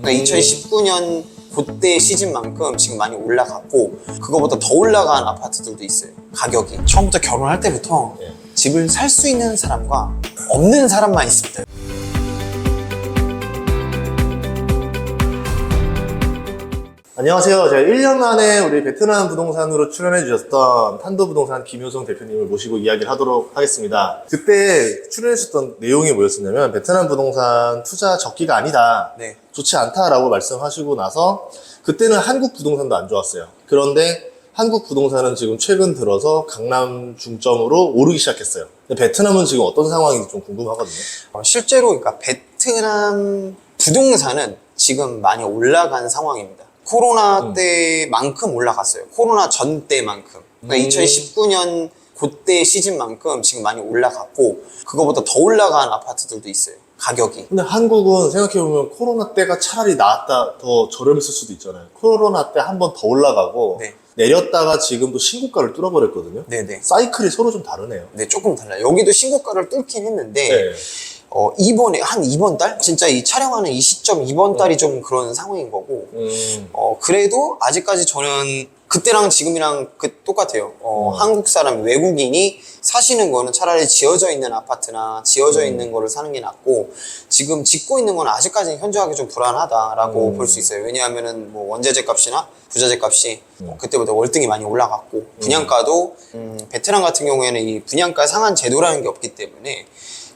그러니까 2019년 그때 시즌만큼 지금 많이 올라갔고 그거보다 더 올라간 아파트들도 있어요. 가격이 처음부터 결혼할 때부터 집을 살 수 있는 사람과 없는 사람만 있습니다. 안녕하세요. 제가 1년 만에 우리 베트남 부동산으로 출연해 주셨던 탄도부동산 김효성 대표님을 모시고 이야기를 하도록 하겠습니다. 그때 출연해 주셨던 내용이 뭐였었냐면 베트남 부동산 투자 적기가 아니다. 네. 좋지 않다라고 말씀하시고 나서 그때는 한국 부동산도 안 좋았어요. 그런데 한국 부동산은 지금 최근 들어서 강남 중점으로 오르기 시작했어요. 근데 베트남은 지금 어떤 상황인지 좀 궁금하거든요. 실제로 그러니까 베트남 부동산은 지금 많이 올라간 상황입니다. 코로나 때만큼 올라갔어요. 코로나 전 때만큼. 그러니까 2019년 그때 시즌만큼 지금 많이 올라갔고 그거보다 더 올라간 아파트들도 있어요. 가격이. 근데 한국은 생각해보면 코로나 때가 차라리 나았다, 더 저렴했을 수도 있잖아요. 코로나 때 한 번 더 올라가고 네. 내렸다가 지금도 신고가를 뚫어버렸거든요. 네네. 사이클이 서로 좀 다르네요. 네, 조금 달라요. 여기도 신고가를 뚫긴 했는데 네. 이번에 이번 달? 진짜 이 촬영하는 이 시점 이번 달이 좀 그런 상황인 거고 그래도 아직까지 저는 그때랑 지금이랑 똑같아요. 한국 사람, 외국인이 사시는 거는 차라리 지어져 있는 아파트나 지어져 있는 거를 사는 게 낫고 지금 짓고 있는 건 아직까지는 현저하게 좀 불안하다라고 볼 수 있어요. 왜냐하면은 뭐 원자재 값이나 부자재 값이 그때보다 월등히 많이 올라갔고 분양가도 베트남 같은 경우에는 이 분양가 상한 제도라는 게 없기 때문에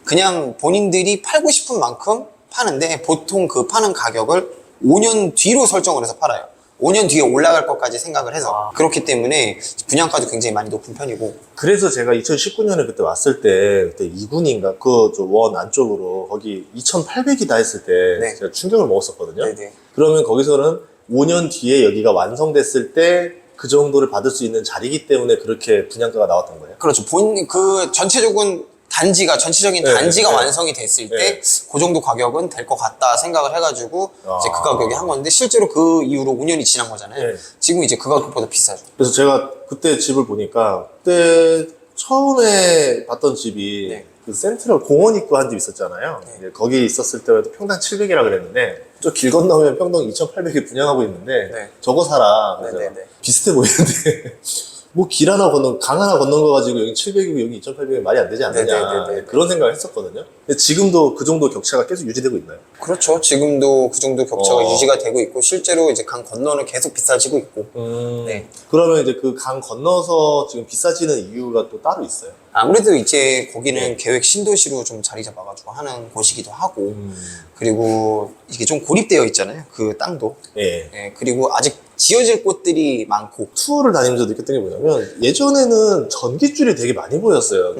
그냥 본인들이 팔고 싶은 만큼 파는데 보통 그 파는 가격을 5년 뒤로 설정을 해서 팔아요. 5년 뒤에 올라갈 것까지 생각을 해서 그렇기 때문에 분양가도 굉장히 많이 높은 편이고. 그래서 제가 2019년에 그때 왔을 때 그때 이군인가 그 원 안쪽으로 거기 2,800이다 했을 때 네. 제가 충격을 먹었었거든요. 네네. 그러면 거기서는 5년 뒤에 여기가 완성됐을 때 그 정도를 받을 수 있는 자리이기 때문에 그렇게 분양가가 나왔던 거예요. 그렇죠. 그 전체적인 전체적인 네, 단지가 네. 완성이 됐을 때 네. 그 정도 가격은 될 것 같다 생각을 해가지고 이제 그 가격에 한 건데 실제로 그 이후로 5년이 지난 거잖아요. 네. 지금 이제 그 가격보다 비싸죠. 그래서 제가 그때 집을 보니까 그때 처음에 봤던 집이 네. 그 센트럴 공원 입구 한 집 있었잖아요. 네. 이제 거기 있었을 때도 평당 700이라 그랬는데 저 길 건너면 평당 2,800에 분양하고 있는데 네. 저거 사라. 그래서 네, 네, 네. 비슷해 보이는데 뭐 길 하나 강 하나 건넌 거 가지고 여기 700이고 여기 2,800이 말이 안 되지 않느냐. 네, 네, 네, 네. 그런 생각을 했었거든요. 근데 지금도 그 정도 격차가 계속 유지되고 있나요? 그렇죠. 지금도 그 정도 격차가 유지가 되고 있고 실제로 이제 강 건너는 계속 비싸지고 있고. 네. 그러면 이제 그 강 건너서 지금 비싸지는 이유가 또 따로 있어요? 아무래도 이제 거기는 네. 계획 신도시로 좀 자리 잡아가지고 하는 곳이기도 하고 그리고 이게 좀 고립되어 있잖아요. 그 땅도. 예. 네, 그리고 아직 지어질 곳들이 많고. 투어를 다니면서 느꼈던 게 뭐냐면 예전에는 전깃줄이 되게 많이 보였어요.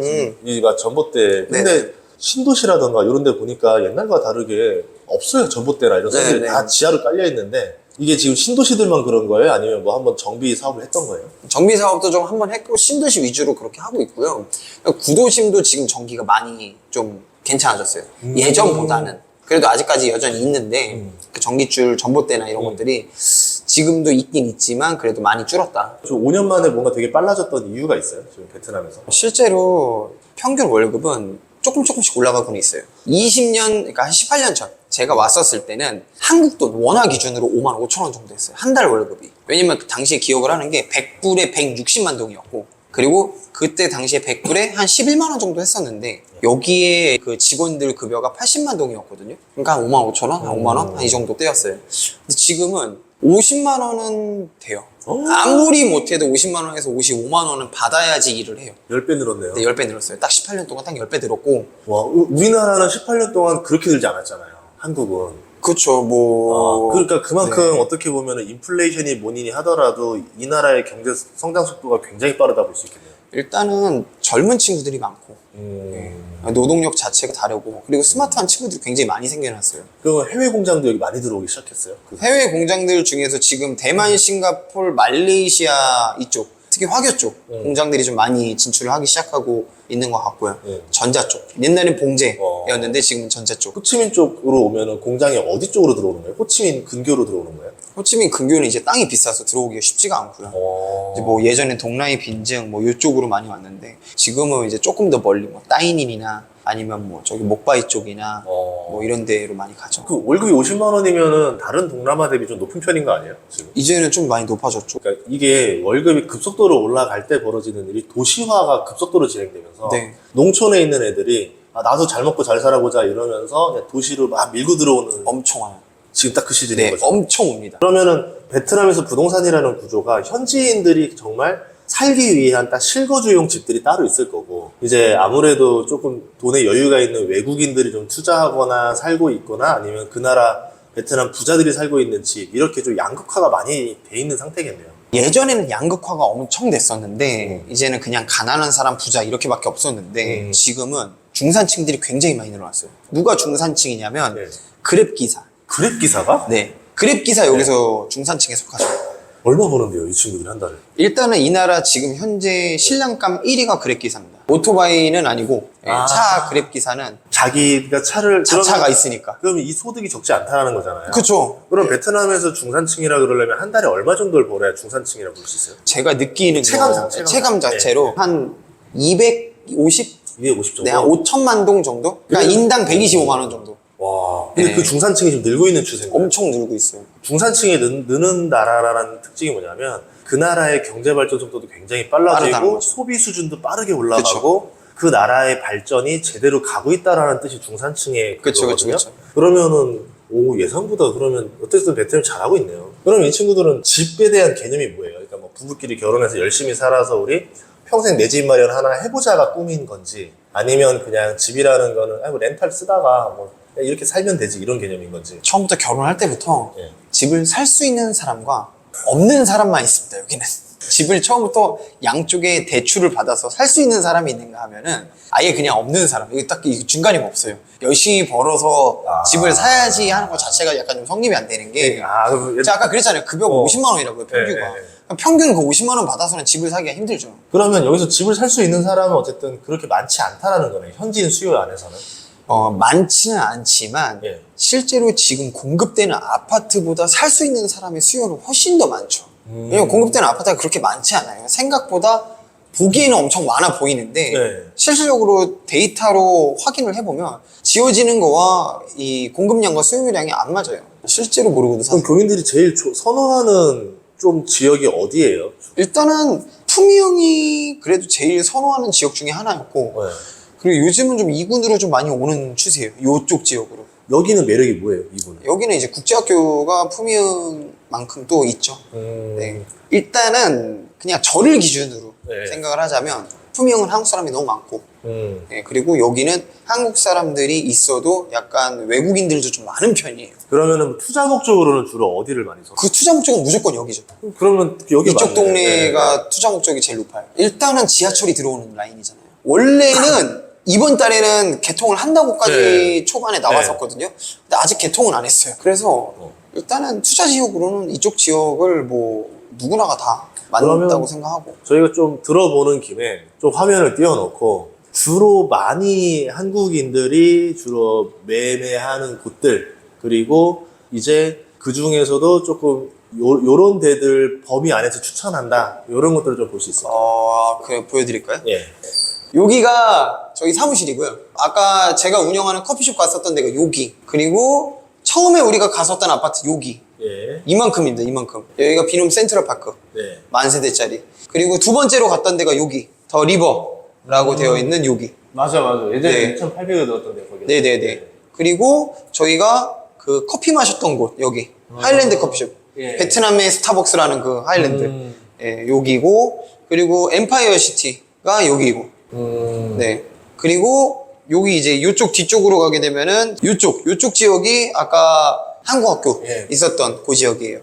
여기가 전봇대. 근데 네네. 신도시라던가 이런 데 보니까 옛날과 다르게 없어요. 전봇대나 이런 것들이 네네. 다 지하로 깔려 있는데 이게 지금 신도시들만 그런 거예요? 아니면 뭐 한번 정비 사업을 했던 거예요? 정비 사업도 좀 한번 했고 신도시 위주로 그렇게 하고 있고요. 구도심도 지금 전기가 많이 좀 괜찮아졌어요. 예전보다는. 그래도 아직까지 여전히 있는데 그 전기줄, 전봇대나 이런 것들이 지금도 있긴 있지만 그래도 많이 줄었다. 좀 5년 만에 뭔가 되게 빨라졌던 이유가 있어요? 지금 베트남에서? 실제로 평균 월급은 조금씩 올라가고는 있어요. 20년, 그러니까 한 18년 전 제가 왔었을 때는 한국 돈 원화 기준으로 5만 5천 원 정도 했어요. 한 달 월급이. 왜냐면 그 당시에 기억을 하는 게 100불에 160만 동이었고 그리고 그때 당시에 100불에 한 11만 원 정도 했었는데 여기에 그 직원들 급여가 80만 동이었거든요. 그러니까 한 5만 5천 원, 한 5만 원, 한 이 정도 떼였어요. 근데 지금은 50만 원은 돼요. 아무리 못해도 50만 원에서 55만 원은 받아야지 일을 해요. 10배 늘었네요. 네, 10배 늘었어요. 딱 18년 동안 딱 10배 늘었고. 와, 우리나라는 18년 동안 그렇게 늘지 않았잖아요. 한국은. 그쵸, 뭐. 그러니까 그만큼 네. 어떻게 보면 인플레이션이 뭐니 하더라도 이 나라의 경제 성장 속도가 굉장히 빠르다 볼 수 있겠네요. 일단은 젊은 친구들이 많고 네. 노동력 자체가 다르고 그리고 스마트한 친구들이 굉장히 많이 생겨났어요. 그럼 해외 공장도 여기 많이 들어오기 시작했어요? 해외 공장들 중에서 지금 대만, 싱가포르, 말레이시아 이쪽 특히 화교 쪽 공장들이 좀 많이 진출을 하기 시작하고 있는 것 같고요. 전자 쪽. 옛날엔 봉제였는데 지금은 전자 쪽. 호치민 쪽으로 오면은 공장이 어디 쪽으로 들어오는 거예요? 호치민 근교로 들어오는 거예요? 호치민 근교는 이제 땅이 비싸서 들어오기가 쉽지가 않고요. 이제 뭐 예전에 동라이 빈증 뭐 이쪽으로 많이 왔는데 지금은 이제 조금 더 멀리 뭐 따이닌이나 아니면 뭐 저기 목바이 쪽이나 뭐 이런 데로 많이 가죠. 그 월급이 50만 원이면은 다른 동남아 대비 좀 높은 편인 거 아니에요? 지금? 이제는 좀 많이 높아졌죠. 그러니까 이게 월급이 급속도로 올라갈 때 벌어지는 일이 도시화가 급속도로 진행되면서 네. 농촌에 있는 애들이 나도 잘 먹고 잘 살아보자 이러면서 그냥 도시로 막 밀고 들어오는 엄청 와요. 지금 딱 그 시즌인 네, 거죠. 엄청 옵니다. 그러면은 베트남에서 부동산이라는 구조가 현지인들이 정말 살기 위한 딱 실거주용 집들이 따로 있을 거고, 이제 아무래도 조금 돈에 여유가 있는 외국인들이 좀 투자하거나 살고 있거나 아니면 그 나라 베트남 부자들이 살고 있는 집, 이렇게 좀 양극화가 많이 돼 있는 상태겠네요. 예전에는 양극화가 엄청 됐었는데 이제는 그냥 가난한 사람 부자 이렇게밖에 없었는데 지금은 중산층들이 굉장히 많이 늘어났어요. 누가 중산층이냐면 네. 그랩 기사. 그랩 기사가? 네, 그랩 기사 여기서 중산층에 속하죠. 얼마 버는데요, 이 친구들이 한 달에? 일단은 이 나라 지금 현재 신랑감 1위가 그랩 기사입니다. 오토바이는 아니고 차 그랩 기사는 자기가 차를 자차가 그러면- 있으니까. 그러면 이 소득이 적지 않다는 거잖아요. 그렇죠. 그럼 베트남에서 중산층이라 그러려면 한 달에 얼마 정도를 벌어야 중산층이라고 볼 수 있어요? 제가 느끼는 체감상, 거, 체감상. 체감 자체로 네. 한 250, 250 정도? 네, 한 5천만 동 정도? 그러니까 인당 125만 원 정도. 와. 근데 네. 그 중산층이 좀 늘고 있는 추세인가요? 엄청 늘고 있어요. 중산층이 느는 나라라는 특징이 뭐냐면 그 나라의 경제 발전 속도도 굉장히 빠르다는 빨라지고 거죠. 소비 수준도 빠르게 올라가고 그 나라의 발전이 제대로 가고 있다라는 뜻이 중산층의 그쵸, 그거거든요. 그쵸. 그러면은 예상보다 그러면 어쨌든 베트남이 잘하고 있네요. 그럼 이 친구들은 집에 대한 개념이 뭐예요? 그러니까 뭐 부부끼리 결혼해서 열심히 살아서 우리 평생 내 집 마련 하나 해보자가 꿈인 건지, 아니면 그냥 집이라는 거는 뭐 렌탈 쓰다가 뭐 그냥 이렇게 살면 되지 이런 개념인 건지. 처음부터 결혼할 때부터 예. 집을 살 수 있는 사람과 없는 사람만 있습니다, 여기는. 집을 처음부터 양쪽에 대출을 받아서 살 수 있는 사람이 있는가 하면은 아예 그냥 없는 사람. 이게 딱 중간이 없어요. 열심히 벌어서 집을 사야지 하는 것 자체가 약간 좀 성립이 안 되는 게. 그럼 제가 아까 그랬잖아요. 급여가 50만 원이라고요, 평균가. 네, 네, 그럼 평균 그 50만 원 받아서는 집을 사기가 힘들죠. 그러면 여기서 집을 살 수 있는 사람은 어쨌든 그렇게 많지 않다라는 거네. 현지인 수요 안에서는. 많지는 않지만 예. 실제로 지금 공급되는 아파트보다 살 수 있는 사람의 수요는 훨씬 더 많죠. 왜냐면 공급되는 아파트가 그렇게 많지 않아요. 생각보다 보기에는 엄청 많아 보이는데 네. 실질적으로 데이터로 확인을 해보면 지어지는 거와 이 공급량과 수요량이 안 맞아요. 실제로 모르고도 그럼 사요. 교민들이 제일 선호하는 좀 지역이 어디예요? 일단은 품위 형이 그래도 제일 선호하는 지역 중에 하나였고 네. 그리고 요즘은 좀 이군으로 좀 많이 오는 추세예요. 요쪽 지역으로. 여기는 매력이 뭐예요, 이분은? 여기는 이제 국제학교가 품위형만큼 또 있죠. 네. 일단은 그냥 저를 기준으로 네. 생각을 하자면 품위형은 한국 사람이 너무 많고 네, 그리고 여기는 한국 사람들이 있어도 약간 외국인들도 좀 많은 편이에요. 그러면은 투자 목적으로는 주로 어디를 많이 써? 그 투자 목적은 무조건 여기죠. 그러면 여기 이쪽 맞네. 동네가 네. 투자 목적이 제일 높아요. 일단은 지하철이 들어오는 라인이잖아요. 원래는 이번 달에는 개통을 한다고까지 네. 초반에 나왔었거든요. 근데 아직 개통은 안 했어요. 그래서 일단은 투자 지역으로는 이쪽 지역을 뭐 누구나가 다 맞다고 그러면 생각하고. 저희가 좀 들어보는 김에 좀 화면을 띄워놓고 주로 많이 한국인들이 주로 매매하는 곳들, 그리고 이제 그 중에서도 조금 요런 데들 범위 안에서 추천한다, 요런 것들을 좀 볼 수 있어요. 그냥 보여드릴까요? 예. 여기가 저희 사무실이고요. 아까 제가 운영하는 커피숍 갔었던 데가 여기. 그리고 처음에 우리가 갔었던 아파트 여기. 예. 이만큼입니다, 이만큼. 여기가 비놈 센트럴파크. 네. 만세대짜리. 그리고 두 번째로 갔던 데가 여기. 더 리버라고 되어 있는 여기. 맞아. 예전에 네. 2,800에 넣었던데, 거기. 네네네. 그리고 저희가 그 커피 마셨던 곳, 여기. 하일랜드 커피숍. 예. 베트남의 스타벅스라는 그 하일랜드. 예, 여기고. 그리고 엠파이어 시티가 여기고. 네. 그리고 여기 이제 요쪽 뒤쪽으로 가게 되면은 요쪽 지역이 아까 한국학교 예. 있었던 그 지역이에요.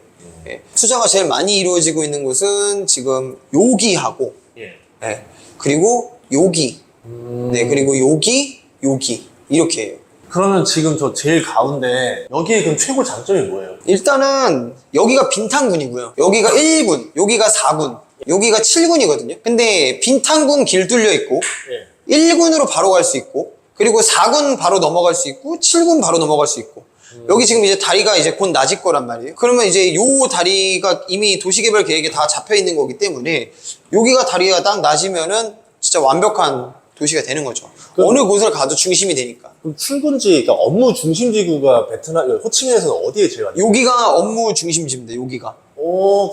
예. 투자가 제일 많이 이루어지고 있는 곳은 지금 여기하고, 예. 예. 그리고 여기, 네, 그리고 여기 이렇게 해요. 그러면 지금 저 제일 가운데 여기에 그럼 최고 장점이 뭐예요? 일단은 여기가 빈탄군이고요. 여기가 1군, 여기가 4군, 여기가 7군이거든요. 근데 빈탄군 길 뚫려 있고 예. 1군으로 바로 갈 수 있고, 그리고 4군 바로 넘어갈 수 있고, 7군 바로 넘어갈 수 있고. 여기 지금 이제 다리가 이제 곧 낮을 거란 말이에요. 그러면 이제 요 다리가 이미 도시개발 계획에 다 잡혀 있는 거기 때문에 여기가 다리가 딱 낮으면은 진짜 완벽한 도시가 되는 거죠. 그럼- 어느 곳을 가도 중심이 되니까. 그럼 출근지, 그러니까 업무 중심지구가 베트남, 호치민에서는 어디에 제일 많아요? 여기가 업무 중심지입니다. 여기가.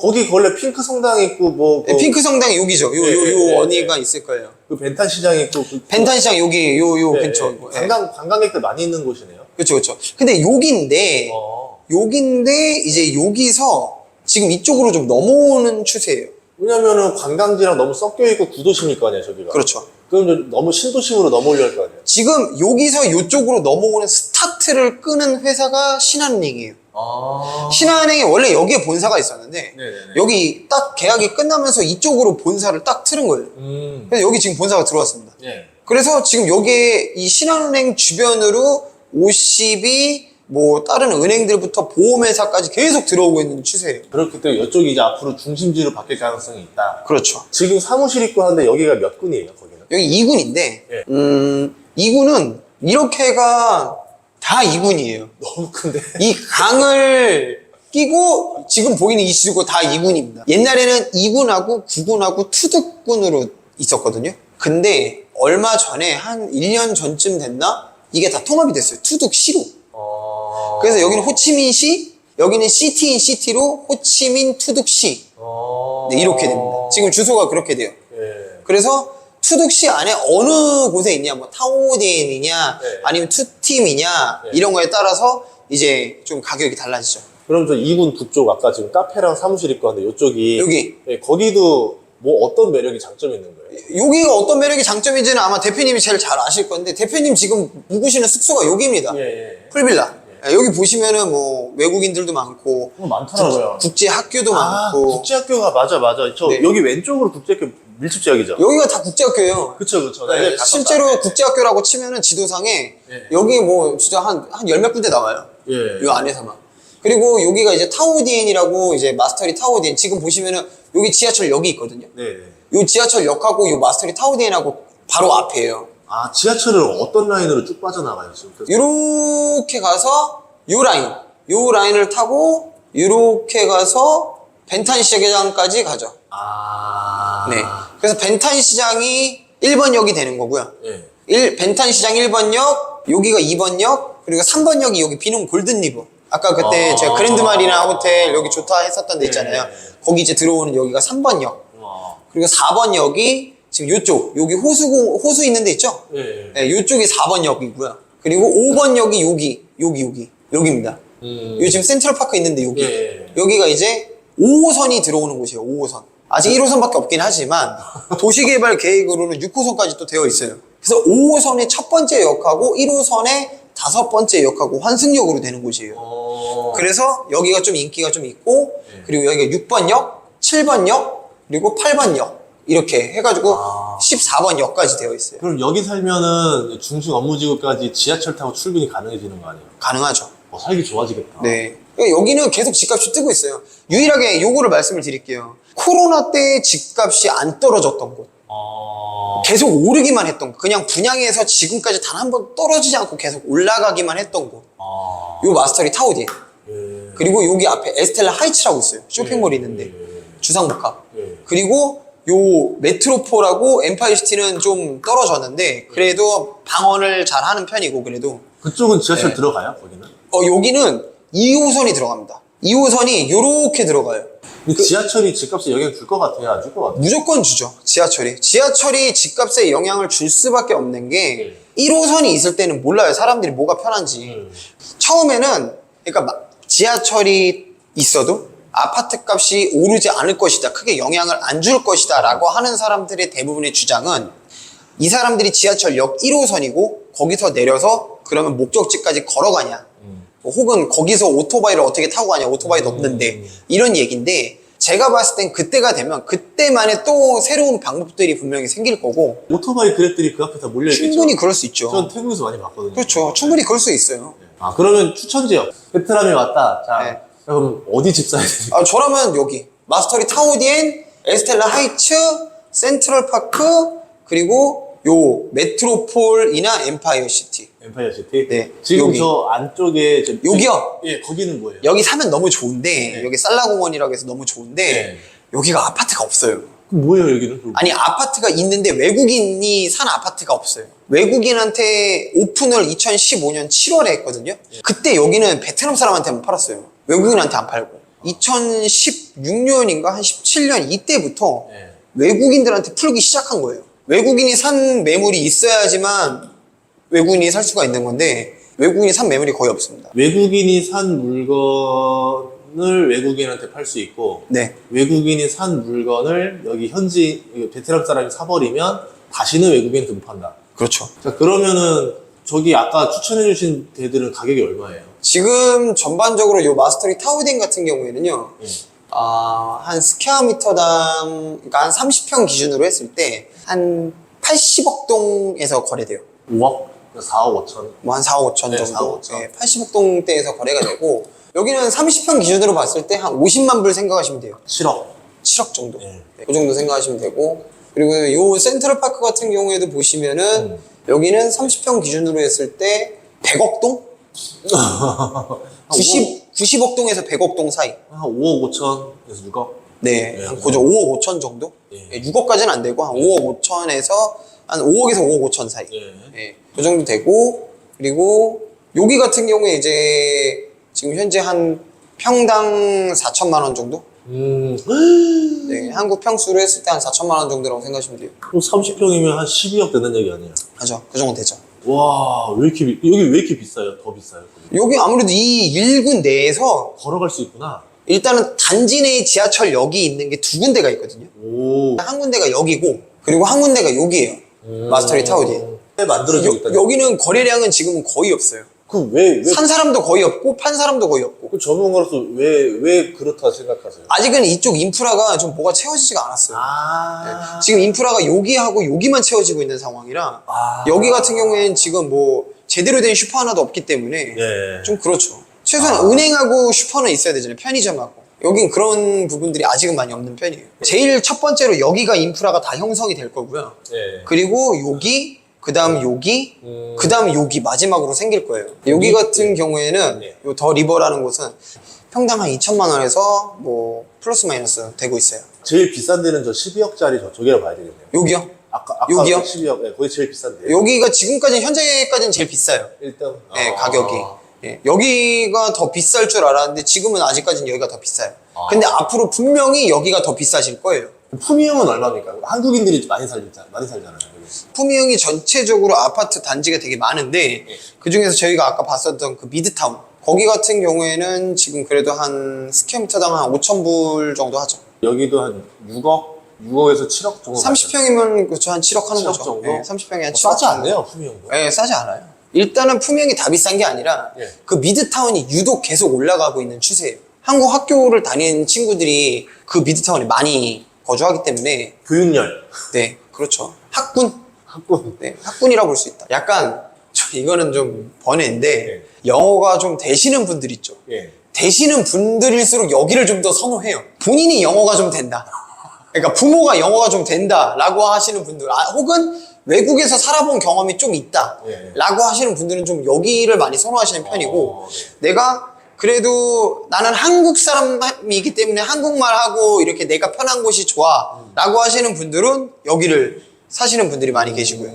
거기 원래 핑크 성당 있고, 뭐. 네, 핑크 성당이 여기죠. 예, 어디가 있을 거예요. 그 벤탄 시장 있고. 벤탄 시장 여기, 요 예, 근처이고. 예. 관광객들 많이 있는 곳이네요. 그렇죠, 그렇죠. 근데 여기인데, 어. 여기인데, 이제 여기서 지금 이쪽으로 좀 넘어오는 추세예요. 왜냐면은 관광지랑 너무 섞여 있고 구도심일 거 아니에요, 저기가. 그렇죠. 그럼 이제 너무 신도심으로 넘어오려 할 거 아니에요. 지금 여기서 이쪽으로 넘어오는 스타트를 끄는 회사가 신한은행이에요. 아. 신한은행이 원래 여기에 본사가 있었는데 네네네. 여기 딱 계약이 끝나면서 이쪽으로 본사를 딱 틀은 거예요. 그래서 여기 지금 본사가 들어왔습니다. 예. 그래서 지금 여기에 이 신한은행 주변으로 OCB 뭐 다른 은행들부터 보험회사까지 계속 들어오고 있는 추세예요. 그렇기 때문에 이쪽이 이제 앞으로 중심지로 바뀔 가능성이 있다. 그렇죠. 지금 사무실 있고 하는데 여기가 몇 군이에요, 거기는? 여기 2군인데 예. 2군은 이렇게가 다 2군이에요. 너무 큰데. 이 강을 끼고 지금 보이는 이 지구가 다 2군입니다. 옛날에는 2군하고 9군하고 투득군으로 있었거든요. 근데 얼마 전에 한 1년 전쯤 됐나? 이게 다 통합이 됐어요. 투득시로. 그래서 여기는 호치민시, 여기는 시티인 시티로 호치민 투득시. 네, 이렇게 됩니다. 지금 주소가 그렇게 돼요. 예. 그래서 투득시 안에 어느 곳에 있냐, 뭐 타오디엔이냐, 네. 아니면 투팀이냐, 네. 이런 거에 따라서 이제 좀 가격이 달라지죠. 그럼 저 2군 북쪽 아까 지금 카페랑 사무실 있고 하는데 이쪽이 여기. 예, 거기도 뭐 어떤 매력이 장점이 있는 거예요? 여기가 어떤 매력이 장점인지는 아마 대표님이 제일 잘 아실 건데, 대표님 지금 묵으시는 숙소가 여기입니다. 예. 풀빌라. 여기 보시면은 뭐 외국인들도 많고, 많더라고요. 국제 학교도 아, 많고, 국제학교가 맞아. 저 네. 여기 왼쪽으로 국제학교 밀집 지역이죠. 여기가 다 국제학교예요. 그쵸. 네, 실제로 국제학교라고 치면은 지도상에 여기 뭐 진짜 한 열 몇 군데 나와요. 예. 이 안에서만. 그리고 여기가 이제 타오디엔이라고 이제 마스터리 타오디엔. 지금 보시면은 여기 지하철역이 있거든요. 네. 요 지하철역하고 요 마스터리 타오디엔하고 바로 앞이에요. 아, 지하철을 어떤 라인으로 쭉 빠져나가요, 지금? 요렇게 가서 요 라인을 타고 요렇게 가서 벤탄 시장까지 가죠. 아. 네. 그래서 벤탄 시장이 1번역이 되는 거고요. 예. 벤탄 시장 1번역, 여기가 2번역, 그리고 3번역이 여기 비농 골든리버. 아까 그때 제가 그랜드 마리나 호텔 여기 좋다 했었던 데 있잖아요. 거기 이제 들어오는 여기가 3번역. 그리고 4번역이 지금 요쪽, 여기 호수 있는 데 있죠? 예. 네, 요쪽이 4번역이고요. 그리고 5번역이 여기입니다. 여기 지금 센트럴파크 있는데 여기. 예. 여기가 이제 5호선이 들어오는 곳이에요, 5호선. 아직 1호선밖에 없긴 하지만 도시개발 계획으로는 6호선까지 또 되어 있어요. 그래서 5호선의 첫 번째 역하고 1호선의 5번째 역하고 환승역으로 되는 곳이에요. 그래서 여기가 좀 인기가 좀 있고, 그리고 여기가 6번역, 7번역, 그리고 8번역 이렇게 해가지고 14번역까지 되어 있어요. 그럼 여기 살면은 중심 업무지구까지 지하철 타고 출근이 가능해지는 거 아니에요? 가능하죠. 살기 좋아지겠다. 네. 그러니까 여기는 계속 집값이 뜨고 있어요. 유일하게 요거를 말씀을 드릴게요. 코로나 때 집값이 안 떨어졌던 곳. 계속 오르기만 했던 곳. 그냥 분양해서 지금까지 단 한 번 떨어지지 않고 계속 올라가기만 했던 곳. 요 마스터리 타우디. 예. 그리고 여기 앞에 에스텔라 하이츠라고 있어요. 쇼핑몰이 있는데. 주상복합. 예. 그리고 요 메트로폴하고 엠파이어시티는 좀 떨어졌는데 그래도 방언을 잘 하는 편이고 그래도 그쪽은 지하철 네. 들어가요, 거기는? 여기는 2호선이 들어갑니다. 2호선이 요렇게 들어가요. 근데 지하철이 집값에 영향 줄 것 같아요? 안 줄 것 같아요? 무조건 주죠. 지하철이 집값에 영향을 줄 수밖에 없는 게 1호선이 있을 때는 몰라요. 사람들이 뭐가 편한지. 처음에는 그러니까 지하철이 있어도 아파트 값이 오르지 않을 것이다. 크게 영향을 안 줄 것이다. 라고 하는 사람들의 대부분의 주장은 이 사람들이 지하철역 1호선이고 거기서 내려서 그러면 목적지까지 걸어가냐. 혹은 거기서 오토바이를 어떻게 타고 가냐. 오토바이도 없는데. 이런 얘기인데 제가 봤을 땐 그때가 되면 그때만의 또 새로운 방법들이 분명히 생길 거고 오토바이 그랩들이 그 앞에 다 몰려있겠죠? 충분히 그럴 수 있죠. 전 태국에서 많이 봤거든요. 그렇죠. 충분히 그럴 수 있어요. 아, 그러면 추천 지역. 베트남에 왔다. 자, 네. 그럼 어디 집 사야 됩니까? 저라면 여기 마스터리 타오디엔, 에스텔라 하이츠, 센트럴파크, 그리고 요 메트로폴이나 엠파이어 시티. 엠파이어 시티? 네, 지금 여기. 저 안쪽에 여기요. 예, 거기는 뭐예요? 여기 사면 너무 좋은데 여기 살라공원이라고 해서 너무 좋은데 네. 여기가 아파트가 없어요. 그럼 뭐예요 여기는? 아니 아파트가 있는데 외국인이 산 아파트가 없어요. 외국인한테 오픈을 2015년 7월에 했거든요. 그때 여기는 베트남 사람한테만 팔았어요. 외국인한테 안 팔고. 2016년인가 한 17년 이때부터 네. 외국인들한테 풀기 시작한 거예요. 외국인이 산 매물이 있어야지만 외국인이 살 수가 있는 건데 외국인이 산 매물이 거의 없습니다. 외국인이 산 물건을 외국인한테 팔 수 있고 네. 외국인이 산 물건을 여기 현지 베트남 사람이 사버리면 다시는 외국인한테 못 판다. 그렇죠. 자, 그러면은 저기 아까 추천해주신 데들은 가격이 얼마예요? 지금 전반적으로 요 마스터리 타우딩 같은 경우에는요. 한 스퀘어미터당 그러니까 한 30평 기준으로 했을 때 한 80억 동에서 거래돼요. 5억? 4억 5천? 뭐 한 4억 5천 네, 정도. 4억 5천. 네, 80억 동대에서 거래가 되고 여기는 30평 기준으로 봤을 때 한 50만 불 생각하시면 돼요. 7억? 7억 정도. 네. 그 정도 생각하시면 되고 그리고 요 센트럴파크 같은 경우에도 보시면은 여기는 30평 기준으로 했을 때 100억 동? 90억 동에서 100억 동 사이. 한 5억 5천에서 6억? 네, 네, 한 고정 5억 5천 정도? 네. 6억까지는 안 되고 한 5억 5천에서 한 5억에서 5억 5천 사이. 네. 네, 그 정도 되고 그리고 여기 같은 경우에 이제 지금 현재 한 평당 4천만 원 정도? 네, 한국 평수로 했을 때 한 4천만 원 정도라고 생각하시면 돼요. 그럼 30평이면 한 12억 되는 얘기 아니에요? 하죠. 그 정도 되죠. 와, 왜 이렇게, 여기 왜 이렇게 비싸요? 더 비싸요? 여기 아무래도 이 일군 내에서 걸어갈 수 있구나. 일단은 단지 내에 지하철역이 있는 게 두 군데가 있거든요. 오. 한 군데가 여기고 그리고 한 군데가 여기예요. 마스터리 타우디. 왜 만들어지고 있다? 여기는 거래량은 지금은 거의 없어요. 그럼 왜 산 사람도 거의 없고 판 사람도 거의 없고. 그 전문가로서 왜 그렇다 생각하세요? 아직은 이쪽 인프라가 좀 뭐가 채워지지가 않았어요. 아. 지금 인프라가 여기하고 여기만 채워지고 있는 상황이라 아. 여기 같은 경우에는 지금 뭐 제대로 된 슈퍼 하나도 없기 때문에 네. 좀 그렇죠. 최소한 은행하고 슈퍼는 있어야 되잖아요. 편의점하고. 여긴 그런 부분들이 아직은 많이 없는 편이에요. 제일 첫 번째로 여기가 인프라가 다 형성이 될 거고요. 네. 그리고 여기, 그 다음 여기, 그 다음 여기 마지막으로 생길 거예요. 여기 같은 경우에는 네. 요 더 리버라는 곳은 평당 한 2천만 원에서 뭐 플러스 마이너스 되고 있어요. 제일 비싼 데는 저 12억짜리 저쪽이라고 봐야 되겠네요. 여기요? 아까 여기요? 12억. 네, 거기 제일 비싼데. 여기가 지금까지 현재까지는 제일 비싸요. 일단. 네, 아. 가격이. 예, 여기가 더 비쌀 줄 알았는데 지금은 아직까지는 여기가 더 비싸요. 근데 앞으로 분명히 여기가 더 비싸질 거예요. 품위형은 얼마입니까? 한국인들이 많이 살잖아요. 여기. 품위형이 전체적으로 아파트 단지가 되게 많은데 그 중에서 저희가 아까 봤었던 그 미드타운 거기 같은 경우에는 지금 그래도 한 스퀘어미터당 한 5천 불 정도 하죠. 여기도 한 6억에서 7억 정도. 30평이면 그렇죠 한 7억 하는 7억 거죠. 정도? 네, 30평이 한 7억 싸지 정도. 않네요, 품위형도. 네, 싸지 않아요. 일단은 품위형이 다 비싼 게 아니라 예. 그 미드타운이 유독 계속 올라가고 있는 추세예요. 한국 학교를 다니는 친구들이 그 미드타운에 많이 거주하기 때문에 교육열. 네, 그렇죠. 학군. 학군. 네, 학군이라고 볼 수 있다. 약간 이거는 좀 번외인데 예. 영어가 좀 되시는 분들 있죠. 예. 되시는 분들일수록 여기를 좀 더 선호해요. 본인이 영어가 좀 된다. 그러니까 부모가 영어가 좀 된다라고 하시는 분들, 혹은 외국에서 살아본 경험이 좀 있다라고 예. 하시는 분들은 좀 여기를 많이 선호하시는 편이고, 네. 내가 그래도 나는 한국 사람이기 때문에 한국말하고 이렇게 내가 편한 곳이 좋아라고 하시는 분들은 여기를 사시는 분들이 많이 계시고요.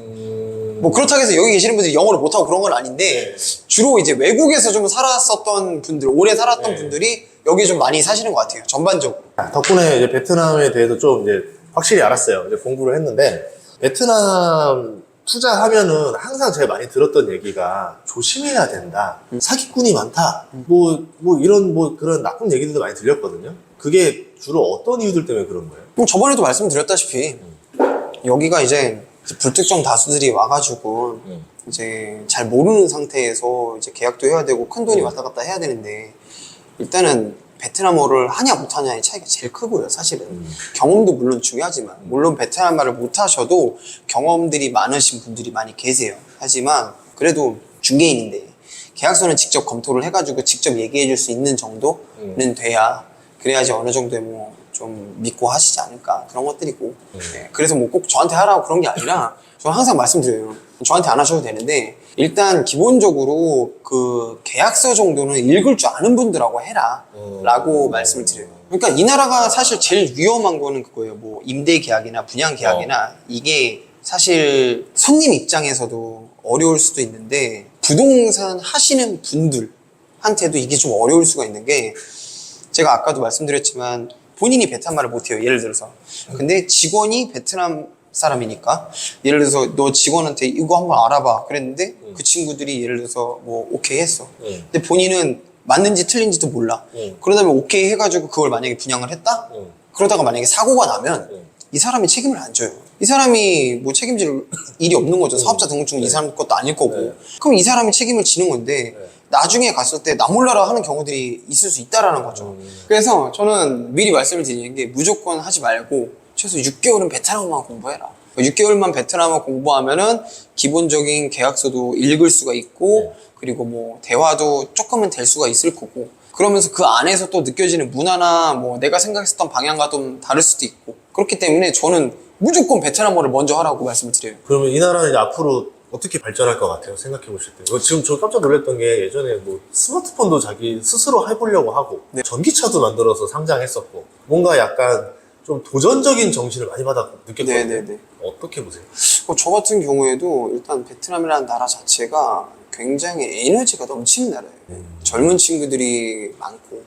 뭐 그렇다고 해서 여기 계시는 분들이 영어를 못하고 그런 건 아닌데 주로 이제 외국에서 좀 살았었던 분들, 오래 살았던 분들이 여기 좀 많이 사시는 것 같아요. 전반적으로. 덕분에 이제 베트남에 대해서 좀 이제 확실히 알았어요. 이제 공부를 했는데 베트남 투자하면은 항상 제가 많이 들었던 얘기가 조심해야 된다. 사기꾼이 많다. 뭐 이런 그런 나쁜 얘기들도 많이 들렸거든요. 그게 주로 어떤 이유들 때문에 그런 거예요? 그럼 저번에도 말씀드렸다시피 여기가 이제 불특정 다수들이 와가지고 이제 잘 모르는 상태에서 이제 계약도 해야 되고 큰 돈이 왔다 갔다 해야 되는데 일단은 베트남어를 하냐 못하냐의 차이가 제일 크고요. 사실은 경험도 물론 중요하지만 물론 베트남 말을 못하셔도 경험들이 많으신 분들이 많이 계세요. 하지만 그래도 중개인인데 계약서는 직접 검토를 해가지고 직접 얘기해 줄 수 있는 정도는 돼야 그래야지 어느 정도의 뭐 좀 믿고 하시지 않을까 그런 것들이고 네. 그래서 뭐 꼭 저한테 하라고 그런 게 아니라 저는 항상 말씀드려요. 저한테 안 하셔도 되는데 일단 기본적으로 그 계약서 정도는 읽을 줄 아는 분들하고 해라 라고 말씀을 드려요. 그러니까 이 나라가 사실 제일 위험한 거는 그거예요. 뭐 임대 계약이나 분양 계약이나 이게 사실 손님 입장에서도 어려울 수도 있는데 부동산 하시는 분들한테도 이게 좀 어려울 수가 있는 게 제가 아까도 말씀드렸지만 본인이 베트남말을 못해요. 예를 들어서. 근데 직원이 베트남 사람이니까 예를 들어서 너 직원한테 이거 한번 알아봐 그랬는데 그 친구들이 예를 들어서 뭐 오케이 했어. 근데 본인은 맞는지 틀린지도 몰라. 그러다 보면 오케이 해가지고 그걸 만약에 분양을 했다? 그러다가 만약에 사고가 나면 이 사람이 책임을 안 져요. 이 사람이 뭐 책임질 일이 없는 거죠. 사업자 등록증 이 사람 것도 아닐 거고. 그럼 이 사람이 책임을 지는 건데 나중에 갔을 때 나 몰라라 하는 경우들이 있을 수 있다라는 거죠. 그래서 저는 미리 말씀을 드리는 게 무조건 하지 말고 최소 6개월은 베트남어만 공부해라. 6개월만 베트남어 공부하면은 기본적인 계약서도 읽을 수가 있고 그리고 뭐 대화도 조금은 될 수가 있을 거고 그러면서 그 안에서 또 느껴지는 문화나 뭐 내가 생각했던 방향과 좀 다를 수도 있고 그렇기 때문에 저는 무조건 베트남어를 먼저 하라고 말씀을 드려요. 그러면 이 나라는 이제 앞으로 어떻게 발전할 것 같아요? 생각해 보실 때. 지금 저 깜짝 놀랐던 게 예전에 뭐 스마트폰도 자기 스스로 해보려고 하고 전기차도 만들어서 상장했었고 뭔가 약간 좀 도전적인 정신을 많이 받아 느꼈거든요. 네네네. 어떻게 보세요? 저 같은 경우에도 일단 베트남이라는 나라 자체가 굉장히 에너지가 넘치는 나라예요. 젊은 친구들이 많고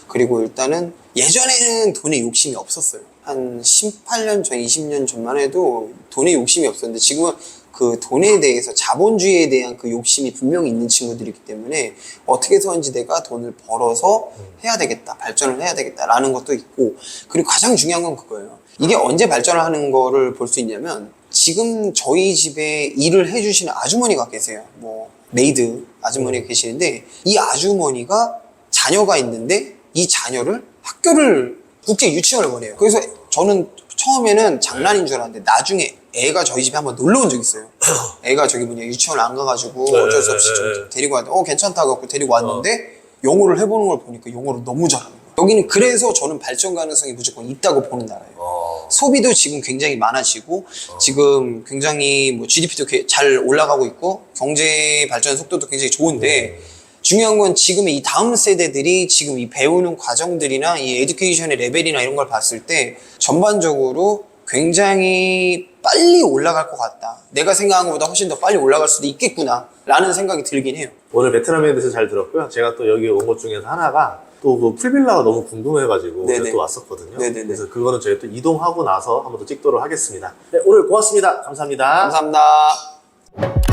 그리고 일단은 예전에는 돈에 욕심이 없었어요. 한 18년 전, 20년 전만 해도 돈에 욕심이 없었는데 지금은 그 돈에 대해서 자본주의에 대한 그 욕심이 분명히 있는 친구들이기 때문에 어떻게 해서든지 내가 돈을 벌어서 해야 되겠다, 발전을 해야 되겠다라는 것도 있고 그리고 가장 중요한 건 그거예요. 이게 언제 발전을 하는 거를 볼 수 있냐면 지금 저희 집에 일을 해주시는 아주머니가 계세요. 뭐 메이드 아주머니가 계시는데 이 아주머니가 자녀가 있는데 이 자녀를 학교를 국제 유치원을 보내요. 그래서 저는 처음에는 장난인 줄 알았는데 나중에 애가 저희 집에 한번 놀러 온 적이 있어요. 애가 저기 뭐냐 유치원 안 가가지고 어쩔 수 없이 좀 데리고 왔는데 괜찮다 갖고 데리고 왔는데 영어를 해보는 걸 보니까 영어를 너무 잘하는 거예요. 여기는 그래서 저는 발전 가능성이 무조건 있다고 보는 나라예요. 소비도 지금 굉장히 많아지고 지금 굉장히 뭐 GDP도 잘 올라가고 있고 경제 발전 속도도 굉장히 좋은데 중요한 건 지금의 이 다음 세대들이 지금 이 배우는 과정들이나 이 에듀케이션의 레벨이나 이런 걸 봤을 때 전반적으로 굉장히 빨리 올라갈 것 같다. 내가 생각한 것보다 훨씬 더 빨리 올라갈 수도 있겠구나 라는 생각이 들긴 해요. 오늘 베트남에 대해서 잘 들었고요. 제가 또 여기 온 것 중에서 하나가 또 그 풀빌라가 너무 궁금해가지고 네네. 또 왔었거든요. 네네네. 그래서 그거는 저희 또 이동하고 나서 한번 더 찍도록 하겠습니다. 네, 오늘 고맙습니다. 감사합니다. 감사합니다.